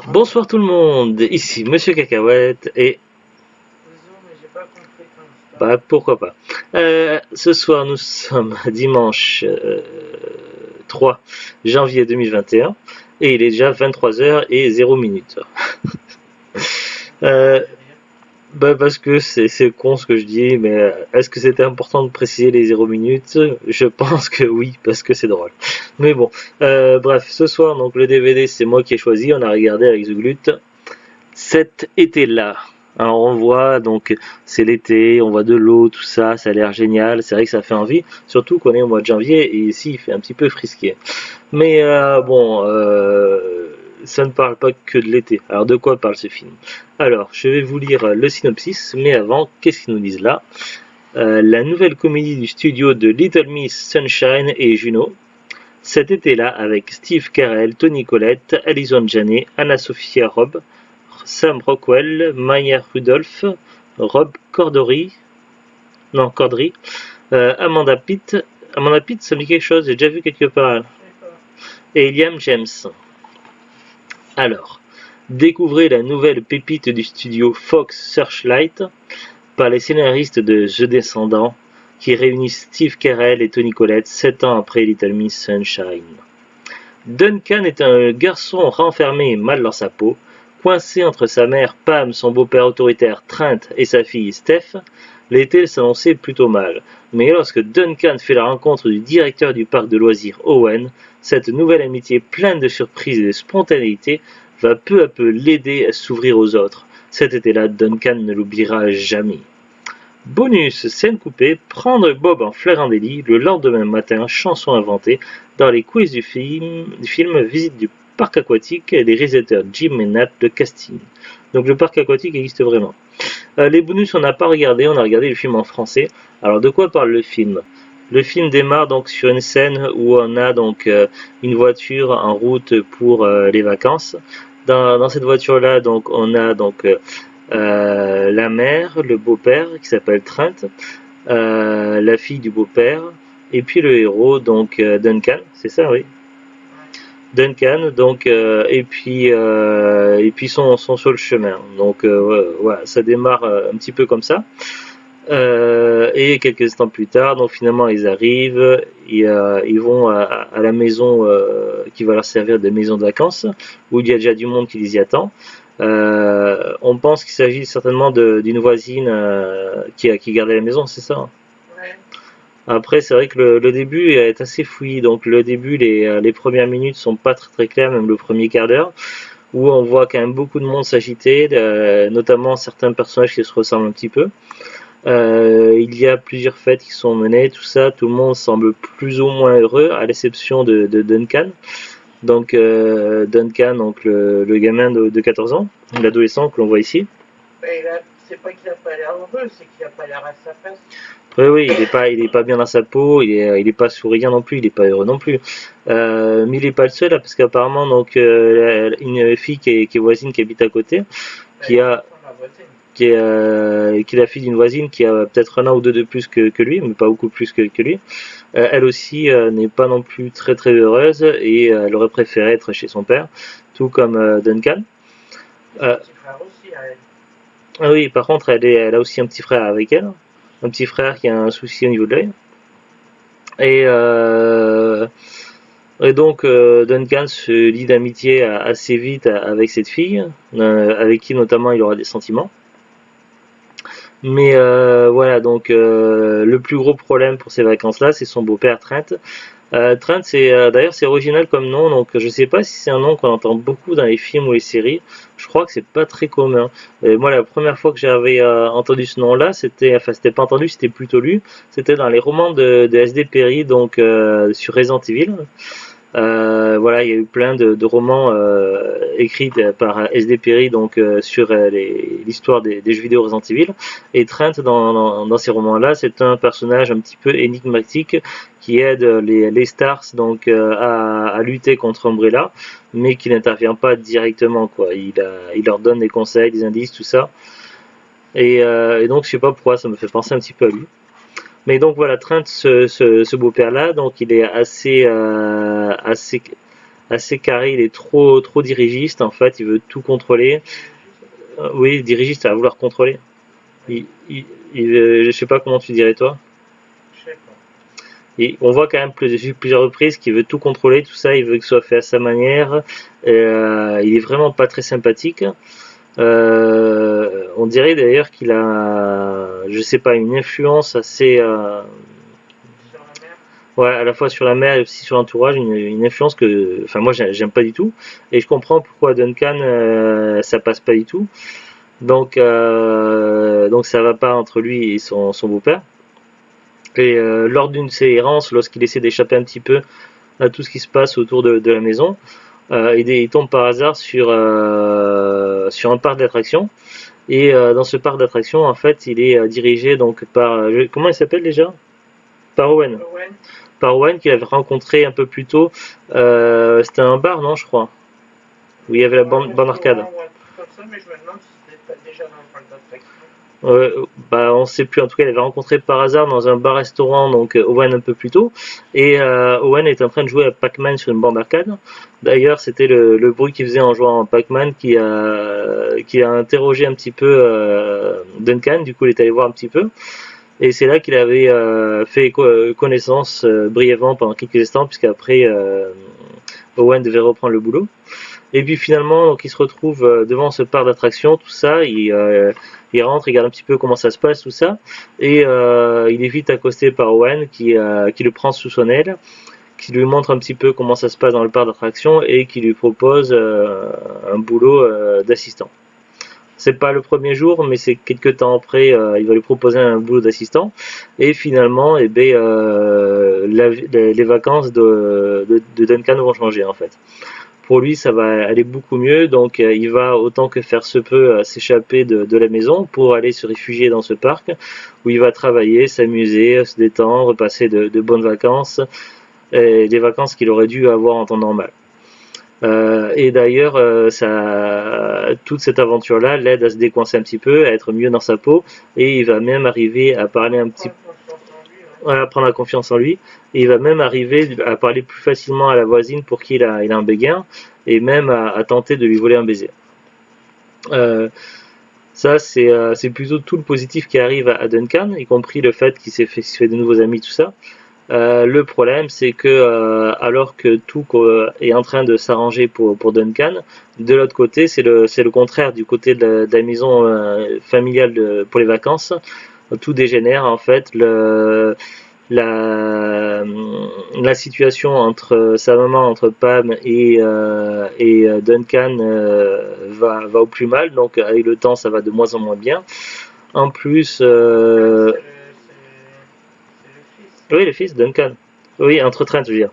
Bonsoir tout le monde, ici Monsieur Cacahuète et Désolé, mais j'ai pas compris ton histoire. bah pourquoi pas. Ce soir nous sommes dimanche 3 janvier 2021 et il est déjà 23h et 0 minutes. Pourquoi ça te Euh, fait rire? Bah parce que c'est con ce que je dis, mais est-ce que c'était important de préciser les 0 minutes? Je pense que oui, parce que c'est drôle. Mais bon, bref, ce soir donc le DVD c'est moi qui ai choisi, on a regardé avec The Glut cet été-là. Alors on voit donc c'est l'été, on voit de l'eau, tout ça, ça a l'air génial, c'est vrai que ça fait envie, surtout qu'on est au mois de janvier et ici il fait un petit peu frisqué. Mais bon, ça ne parle pas que de l'été. Alors de quoi parle ce film? Alors je vais vous lire le synopsis, mais avant, qu'est-ce qu'ils nous disent là? La nouvelle comédie du studio de Little Miss Sunshine et Juno. Cet été-là avec Steve Carell, Toni Collette, Alison Janney, Anna-Sophia Robb, Sam Rockwell, Maya Rudolph, Rob Corddry, non Corddry, Amanda Pitt. Amanda Pitt, ça me dit quelque chose, j'ai déjà vu quelque part. Je sais pas. Et Liam James. Alors, découvrez la nouvelle pépite du studio Fox Searchlight par les scénaristes de The Descendants qui réunissent Steve Carell et Toni Collette 7 ans après Little Miss Sunshine. Duncan est un garçon renfermé et mal dans sa peau, coincé entre sa mère Pam, son beau-père autoritaire Trent et sa fille Steph. L'été s'annonçait plutôt mal, mais lorsque Duncan fait la rencontre du directeur du parc de loisirs Owen, cette nouvelle amitié pleine de surprises et de spontanéité va peu à peu l'aider à s'ouvrir aux autres. Cet été-là, Duncan ne l'oubliera jamais. Bonus, scène coupée, prendre Bob en flagrant délit, le lendemain matin, chanson inventée, dans les coulisses du film visite du parc aquatique et les réalisateurs Jim et Nat de casting. Donc le parc aquatique existe vraiment. Les bonus, on n'a pas regardé, on a regardé le film en français. Alors de quoi parle le film? Le film démarre donc sur une scène où on a donc une voiture en route pour les vacances. Dans cette voiture-là, donc on a donc la mère, le beau-père qui s'appelle Trent, la fille du beau-père, et puis le héros, donc Duncan, c'est ça, oui. Ouais. Duncan, donc, et puis ils sont sur le chemin. Donc, voilà, ça démarre un petit peu comme ça. Et quelques instants plus tard, donc finalement ils arrivent, ils vont à la maison qui va leur servir de maison de vacances, où il y a déjà du monde qui les y attend. On pense qu'il s'agit certainement d'une voisine qui gardait la maison, c'est ça? Ouais. Après, c'est vrai que le début est assez fouillis. Donc, le début, les premières minutes sont pas très très claires, même le premier quart d'heure, où on voit quand même beaucoup de monde s'agiter, notamment certains personnages qui se ressemblent un petit peu. Il y a plusieurs fêtes qui sont menées, tout ça, tout le monde semble plus ou moins heureux, à l'exception de Duncan. Donc, Duncan, donc le gamin de 14 ans, l'adolescent que l'on voit ici. Mais c'est pas qu'il a pas l'air heureux, c'est qu'il a pas l'air à sa place. Oui, oui, il est pas bien dans sa peau, il est pas souriant non plus, il est pas heureux non plus. Mais il est pas le seul, là, parce qu'apparemment, donc, une fille qui est voisine, qui habite à côté, Bah, qui il a, confond la voisine. qui est la fille d'une voisine qui a peut-être un an ou deux de plus que lui, mais pas beaucoup plus que lui. Elle aussi n'est pas non plus très très heureuse et elle aurait préféré être chez son père, tout comme Duncan. Et son Euh, petit frère aussi, à elle. ah oui, par contre, elle a aussi un petit frère avec elle, un petit frère qui a un souci au niveau de l'œil. Et, euh, et donc Duncan se lie d'amitié assez vite avec cette fille, avec qui notamment il aura des sentiments. Mais voilà, donc le plus gros problème pour ces vacances-là, c'est son beau-père Trent. Trent, d'ailleurs c'est original comme nom, donc je sais pas si c'est un nom qu'on entend beaucoup dans les films ou les séries. Je crois que c'est pas très commun. Et moi, la première fois que j'avais entendu ce nom-là, c'était pas entendu, c'était plutôt lu. C'était dans les romans de S.D. Perry, donc sur Resident Evil. Voilà, il y a eu plein de romans écrits par S.D. Perry donc sur l'histoire des jeux vidéo Resident Evil. Et Trent, dans ces romans-là, c'est un personnage un petit peu énigmatique qui aide les Stars donc à lutter contre Umbrella, mais qui n'intervient pas directement quoi. Il leur donne des conseils, des indices, tout ça. Et donc je sais pas pourquoi, ça me fait penser un petit peu à lui. Mais donc voilà, Trent, ce beau-père-là, donc il est assez assez carré, il est trop dirigiste en fait, il veut tout contrôler. Oui, dirigiste à vouloir contrôler. Oui, Je sais pas comment tu dirais toi. je sais pas. Et on voit quand même plusieurs reprises qu'il veut tout contrôler, tout ça, il veut que ce soit fait à sa manière. Il est vraiment pas très sympathique. On dirait d'ailleurs qu'il a, je sais pas, une influence assez, Sur la mer? ouais, à la fois sur la mer et aussi sur l'entourage, une influence que, enfin moi j'aime pas du tout. Et je comprends pourquoi Duncan ça passe pas du tout. Donc ça va pas entre lui et son beau-père. Et lors d'une de ses errances, lorsqu'il essaie d'échapper un petit peu à tout ce qui se passe autour de la maison, il tombe par hasard sur un parc d'attractions. Et dans ce parc d'attractions, en fait, il est dirigé donc par comment il s'appelle déjà? Par Owen. Owen? Par Owen qu'il avait rencontré un peu plus tôt. C'était un bar, non, je crois, où il y avait la Ou un bande arcade. restaurant ou un truc comme ça, mais je me demande si c'était pas déjà dans le parc d'attractions. Bah, on sait plus. En tout cas, il avait rencontré par hasard dans un bar-restaurant donc Owen un peu plus tôt. Et Owen est en train de jouer à Pac-Man sur une bande arcade. D'ailleurs, c'était le bruit qu'il faisait en jouant à Pac-Man qui a interrogé un petit peu Duncan. Du coup, il est allé voir un petit peu. Et c'est là qu'il avait fait connaissance brièvement pendant quelques instants, puisqu'après Owen devait reprendre le boulot. Et puis finalement, donc il se retrouve devant ce parc d'attractions, tout ça. Il rentre, il regarde un petit peu comment ça se passe, tout ça. Et il est vite accosté par Owen qui le prend sous son aile, qui lui montre un petit peu comment ça se passe dans le parc d'attractions et qui lui propose un boulot d'assistant. C'est pas le premier jour, mais c'est quelques temps après, il va lui proposer un boulot d'assistant. Et finalement, eh ben, les vacances de Duncan vont changer en fait. Pour lui, ça va aller beaucoup mieux, donc il va autant que faire se peut s'échapper de la maison pour aller se réfugier dans ce parc où il va travailler, s'amuser, se détendre, passer de bonnes vacances, et des vacances qu'il aurait dû avoir en temps normal. Et d'ailleurs, toute cette aventure-là l'aide à se décoincer un petit peu, à être mieux dans sa peau, et il va même arriver à parler un petit peu, Prendre confiance en lui, ouais. à prendre la confiance en lui, et il va même arriver à parler plus facilement à la voisine pour qui il a un béguin, et même à tenter de lui voler un baiser. Euh, Ça, c'est plutôt tout le positif qui arrive à Duncan, y compris le fait qu'il se fait de nouveaux amis, tout ça. Le problème, c'est que alors que tout est en train de s'arranger pour Duncan, de l'autre côté, c'est le contraire du côté de la maison familiale pour les vacances. Tout dégénère en fait. La, la situation entre sa maman, entre Pam et Duncan va au plus mal. Donc avec le temps, ça va de moins en moins bien. En plus, Duncan, c'est le fils. oui, le fils Duncan. Oui, entre Trent, je veux dire.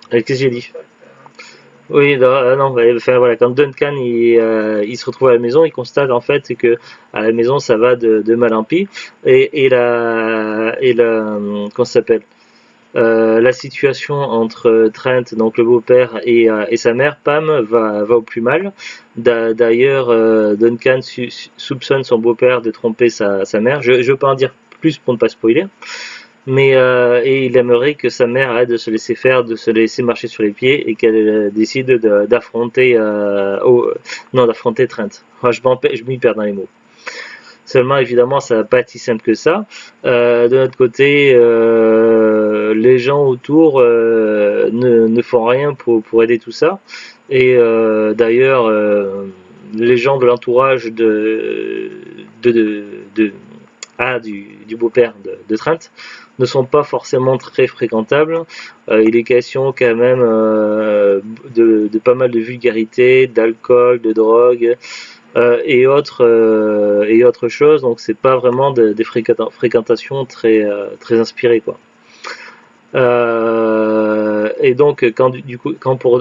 Qu'est-ce que j'ai C'est pour dit? ça que t'as un petit. Oui, non, enfin, voilà, quand Duncan il se retrouve à la maison, il constate en fait que à la maison ça va de mal en pis comment ça s'appelle la situation entre Trent, donc le beau-père, et sa mère Pam va au plus mal. D'ailleurs, Duncan soupçonne son beau-père de tromper sa mère. Je veux pas en dire plus pour ne pas spoiler. Mais et il aimerait que sa mère arrête de se laisser faire, de se laisser marcher sur les pieds et qu'elle décide d'affronter non d'affronter Trent. Enfin, je m'y perds dans les mots. Seulement évidemment ça va pas être si simple que ça. De notre côté, les gens autour ne font rien pour aider tout ça. Et d'ailleurs, les gens de l'entourage de, de, de du beau-père de Trent ne sont pas forcément très fréquentables. Il est question quand même de pas mal de vulgarité, d'alcool, de drogue et autres choses. Donc c'est pas vraiment des fréquentations très inspirées quoi. Et donc du coup quand pour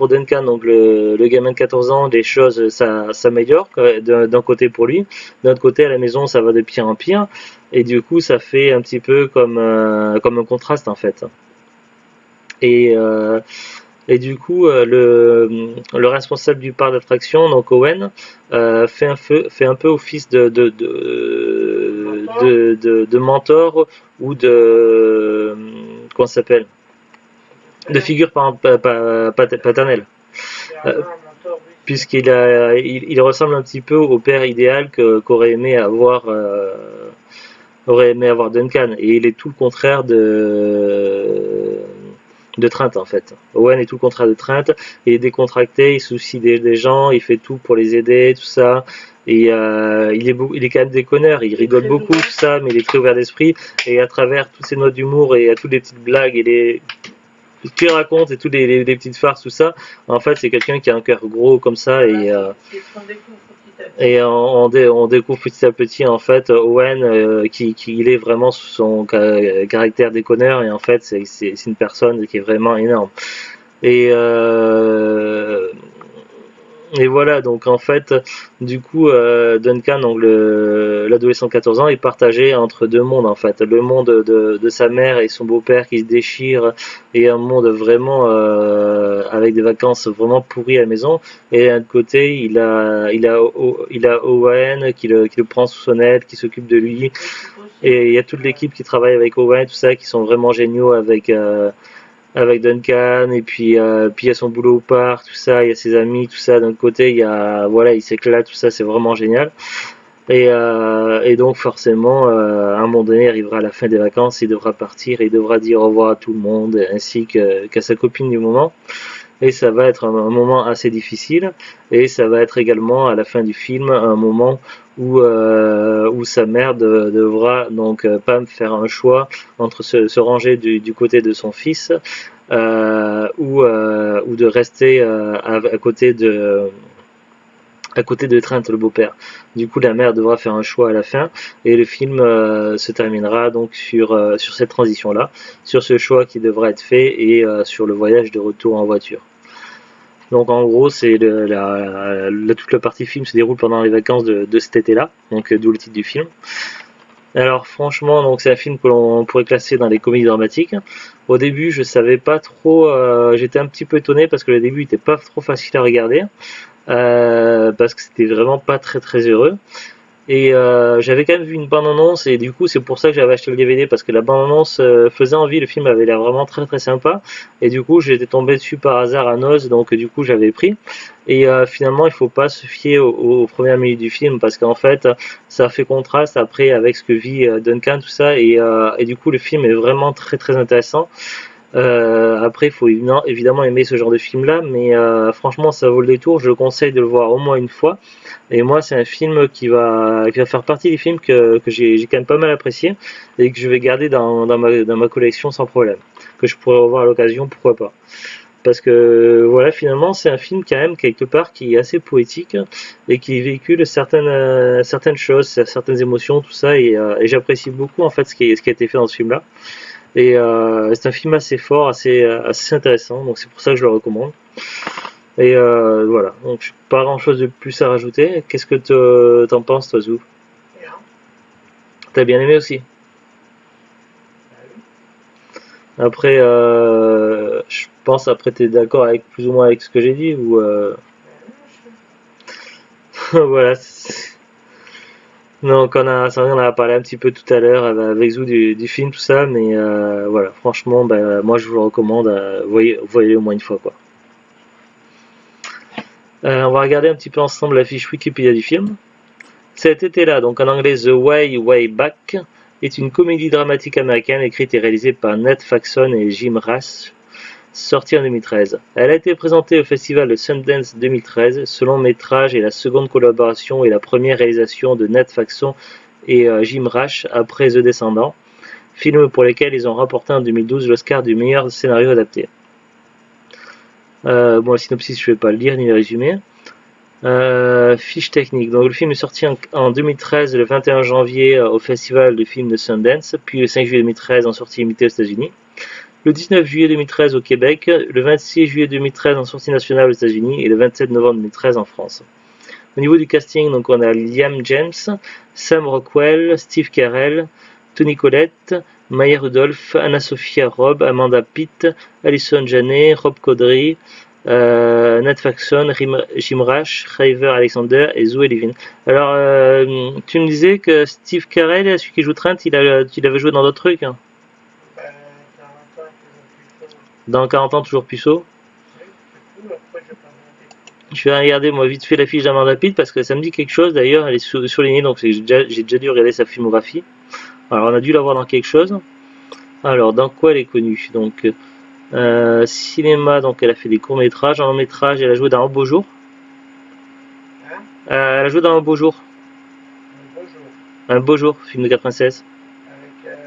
Duncan donc le gamin de 14 ans les choses s'améliorent d'un côté pour lui, d'un autre côté à la maison ça va de pire en pire et du coup ça fait un petit peu comme un contraste en fait. Et et du coup, le responsable du parc d'attraction, donc Owen, fait un peu office de mentor ou comment ça s'appelle? de figure paternelle. Bernard, mentor, oui. Il ressemble un petit peu au père idéal qu'aurait aimé avoir Duncan, et il est tout le contraire de Trent en fait. Owen est tout le contraire de Trent, il est décontracté, il se soucie des gens, il fait tout pour les aider, tout ça. Et il est quand même déconneur, il rigole beaucoup, tout ça, mais il est très ouvert d'esprit. Et à travers toutes ses notes d'humour et à toutes les petites blagues et tout ce qu'il raconte et toutes les petites farces, tout ça, en fait, c'est quelqu'un qui a un cœur gros comme ça. C'est ce qu'on découvre petit à petit. Et on découvre petit à petit en fait Owen qui est vraiment sous son caractère déconneur, et en fait c'est une personne qui est vraiment énorme. Et et voilà, donc en fait, du coup, Duncan, donc l'adolescent de 14 ans, est partagé entre deux mondes en fait. Le monde de sa mère et son beau-père qui se déchirent, et un monde vraiment avec des vacances vraiment pourries à la maison. Et d'un côté, il a Owen qui le prend sous son aile, qui s'occupe de lui. Et il y a toute l'équipe qui travaille avec Owen, tout ça, qui sont vraiment géniaux avec Duncan, et puis il y a son boulot au parc, tout ça, il y a ses amis, tout ça. D'un côté, il s'éclate, tout ça, c'est vraiment génial. Et donc forcément, à un moment donné, arrivera à la fin des vacances, il devra partir, et il devra dire au revoir à tout le monde, ainsi qu'à sa copine du moment. Et ça va être un moment assez difficile, et ça va être également à la fin du film un moment où sa mère devra donc Pam faire un choix entre se ranger du côté de son fils, ou de rester à côté de Trent, le beau-père. Du coup, la mère devra faire un choix à la fin, et le film se terminera donc sur cette transition-là, sur ce choix qui devra être fait, et sur le voyage de retour en voiture. Donc en gros, c'est toute la partie film se déroule pendant les vacances de cet été-là, donc d'où le titre du film. Alors franchement, donc c'est un film que l'on pourrait classer dans les comédies dramatiques. Au début, je savais pas trop, j'étais un petit peu étonné parce que le début était pas trop facile à regarder, parce que c'était vraiment pas très très heureux. Et j'avais quand même vu une bande-annonce, et du coup c'est pour ça que j'avais acheté le DVD, parce que la bande-annonce faisait envie, le film avait l'air vraiment très très sympa, et du coup j'étais tombé dessus par hasard à Noz, donc du coup j'avais pris. Et finalement il faut pas se fier aux premières minutes du film, parce qu'en fait ça fait contraste après avec ce que vit Duncan, tout ça, et du coup le film est vraiment très très intéressant. Après, il faut évidemment aimer ce genre de film-là, mais franchement, ça vaut le détour. Je conseille de le voir au moins une fois. Et moi, c'est un film qui va faire partie des films que j'ai quand même pas mal apprécié, et que je vais garder dans ma collection sans problème. Que je pourrais revoir à l'occasion, pourquoi pas. Parce que voilà, finalement, c'est un film quand même quelque part qui est assez poétique, et qui véhicule certaines choses, certaines émotions, tout ça, et j'apprécie beaucoup en fait ce qui a été fait dans ce film-là. Et c'est un film assez fort, assez intéressant, donc c'est pour ça que je le recommande. Et voilà, donc pas grand chose de plus à rajouter. Qu'est-ce que t'en penses, toi, Zou? Bien. T'as bien aimé aussi? Après, je pense, après, t'es d'accord avec plus ou moins avec ce que j'ai dit, ou voilà. Donc c'est vrai, on a parlé un petit peu tout à l'heure avec Zou du film, tout ça, mais voilà, franchement, moi je vous le recommande, voyez au moins une fois, quoi. On va regarder un petit peu ensemble la fiche Wikipédia du film. Cet été-là, donc en anglais The Way Way Back, est une comédie dramatique américaine écrite et réalisée par Ned Faxon et Jim Rash, sortie en 2013. Elle a été présentée au festival de Sundance 2013. Ce long métrage est la seconde collaboration et la première réalisation de Ned Faxon et Jim Rash après The Descendants, film pour lesquels ils ont remporté en 2012 l'Oscar du meilleur scénario adapté. Bon, le synopsis, je ne vais pas le lire ni le résumer. Fiche technique. Donc, le film est sorti en 2013, le 21 janvier, au festival de films de Sundance, puis le 5 juillet 2013 en sortie limitée aux États-Unis, le 19 juillet 2013 au Québec, le 26 juillet 2013 en sortie nationale aux États-Unis, et le 27 novembre 2013 en France. Au niveau du casting, donc on a Liam James, Sam Rockwell, Steve Carell, Toni Collette, Maya Rudolph, Anna-Sophia Robb, Amanda Pitt, Alison Janney, Rob Corddry, Ned Faxon, Jim Rash, River Alexander et Zoe Levin. Alors, tu me disais que Steve Carell, celui qui joue Trent, il avait joué dans d'autres trucs, hein? Dans 40 ans, toujours puceau. Oui, c'est cool, après j'ai pas demandé. Je vais regarder moi vite fait la fiche d'Amanda Pitt parce que ça me dit quelque chose d'ailleurs, elle est surlignée donc j'ai déjà dû regarder sa filmographie. Alors on a dû la voir dans quelque chose. Alors dans quoi elle est connue? Donc cinéma, donc elle a fait des courts métrages, en long métrage elle a joué dans Un beau jour. Hein? Elle a joué dans Un beau jour. Bonjour. Un beau jour, film de 96. Avec.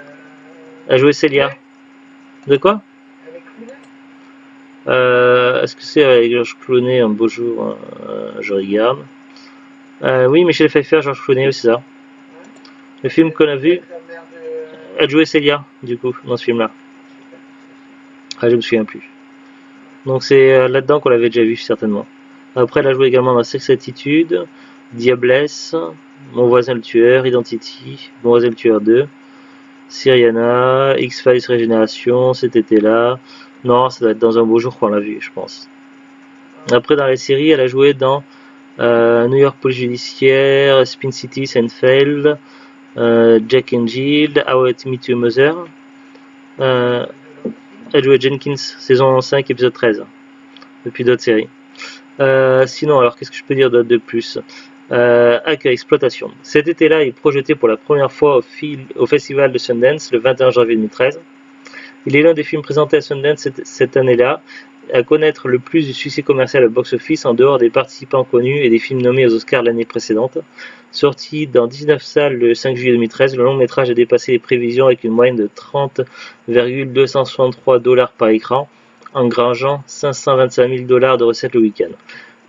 Elle a joué Célia. De quoi? Avec Clooney? Est-ce que c'est avec Georges Clooney, Un beau jour? Je regarde. Oui, Michel Pfeiffer, Georges Clooney, oui, c'est ça. Ouais. Le film qu'on a vu, Avec la mère de. elle jouait Célia, du coup, dans ce film-là. Ah, je me souviens plus. Donc c'est là-dedans qu'on l'avait déjà vu, certainement. Après, elle a joué également dans Sex Attitude, Diablesse, Mon voisin le tueur, Identity, Mon voisin le tueur 2, Syriana, X-Files Régénération, Cet été-là. Non, ça doit être dans Un beau jour qu'on l'a vu, je pense. Après, dans les séries, elle a joué dans New York Police Judiciaire, Spin City, Seinfeld, Jack and Jill, How I Met Your Mother. Elle jouait Jenkins, saison 5, épisode 13. Depuis d'autres séries. Sinon, alors qu'est-ce que je peux dire d'autre de plus? Accueil, exploitation. Cet été-là est projeté pour la première fois au Festival de Sundance le 21 janvier 2013. Il est l'un des films présentés à Sundance cette année-là à connaître le plus de succès commercial au box-office en dehors des participants connus et des films nommés aux Oscars l'année précédente. Sorti dans 19 salles le 5 juillet 2013, le long métrage a dépassé les prévisions avec une moyenne de 30,263 $ par écran, engrangeant 525 000 $ de recettes le week-end.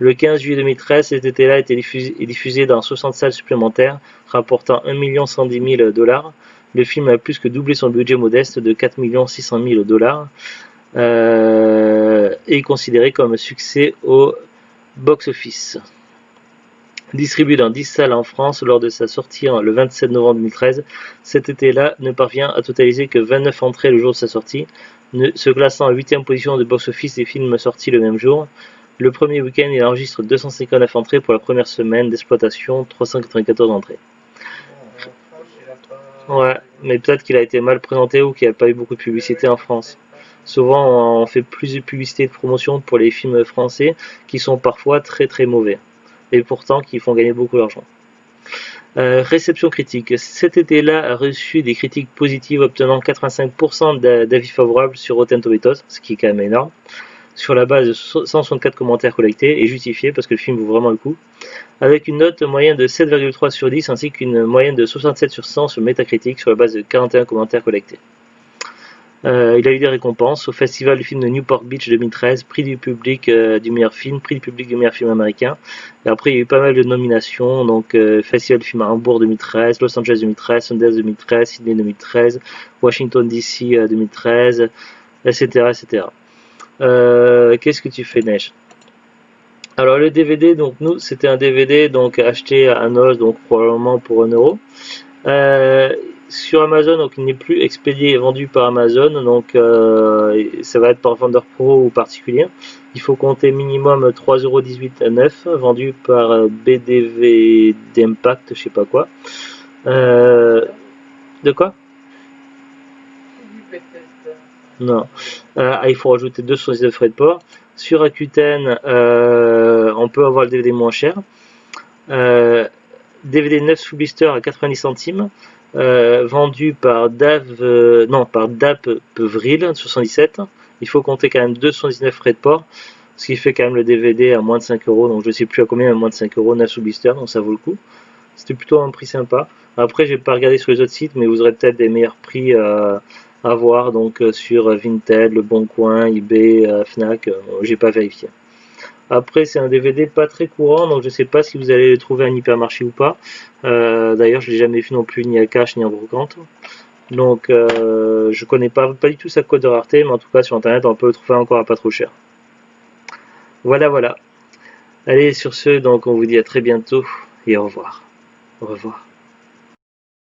Le 15 juillet 2013, cet été-là est diffusé dans 60 salles supplémentaires, rapportant 1 110 000 $. Le film a plus que doublé son budget modeste de 4 600 000 $. Est considéré comme succès au box-office. Distribué dans 10 salles en France lors de sa sortie le 27 novembre 2013, cet été-là ne parvient à totaliser que 29 entrées le jour de sa sortie, se classant en 8e position de box-office des films sortis le même jour. Le premier week-end, il enregistre 259 entrées pour la première semaine d'exploitation, 394 entrées. Ouais, mais peut-être qu'il a été mal présenté ou qu'il n'y a pas eu beaucoup de publicité en France. Souvent, on fait plus de publicité de promotion pour les films français qui sont parfois très très mauvais et pourtant qui font gagner beaucoup d'argent. Réception critique. Cet été-là a reçu des critiques positives obtenant 85% d'avis favorables sur Rotten Tomatoes, ce qui est quand même énorme, sur la base de 164 commentaires collectés et justifiés parce que le film vaut vraiment le coup, avec une note moyenne de 7,3 sur 10 ainsi qu'une moyenne de 67 sur 100 sur Metacritic sur la base de 41 commentaires collectés. Il a eu des récompenses au Festival du film de Newport Beach 2013, prix du public du meilleur film, prix du public du meilleur film américain. Et après, il y a eu pas mal de nominations, donc Festival du film à Hambourg 2013, Los Angeles 2013, Sundance 2013, Sydney 2013, Washington DC 2013, etc. etc. Qu'est-ce que tu fais, Neige? Alors le DVD, donc nous, c'était un DVD donc acheté à Noël, donc probablement pour 1 euro. Sur Amazon, donc il n'est plus expédié et vendu par Amazon, donc ça va être par vendeur pro ou particulier. Il faut compter minimum 3,18 € vendu par BDV d'Impact, je sais pas quoi. De quoi? Non. Il faut rajouter 2,79 € frais de port. Sur Rakuten, on peut avoir le DVD moins cher. DVD 9 sous blister à 90 centimes. Vendu par DAP Pevril 77. Il faut compter quand même 2,19 € frais de port, ce qui fait quand même le DVD à moins de 5 €, donc je ne sais plus à combien, mais moins de 5 €, 9 sous blister, donc ça vaut le coup. C'était plutôt un prix sympa. Après, j'ai pas regardé sur les autres sites, mais vous aurez peut-être des meilleurs prix à voir, donc sur Vinted, Le Bon Coin, eBay, Fnac, j'ai pas vérifié. Après, c'est un DVD pas très courant, donc je sais pas si vous allez le trouver en hypermarché ou pas. D'ailleurs, je l'ai jamais vu non plus ni à cash ni en brocante. Donc, je connais pas du tout sa cote de rareté, mais en tout cas sur internet, on peut le trouver encore à pas trop cher. Voilà, voilà. Allez, sur ce, donc on vous dit à très bientôt et au revoir. Au revoir.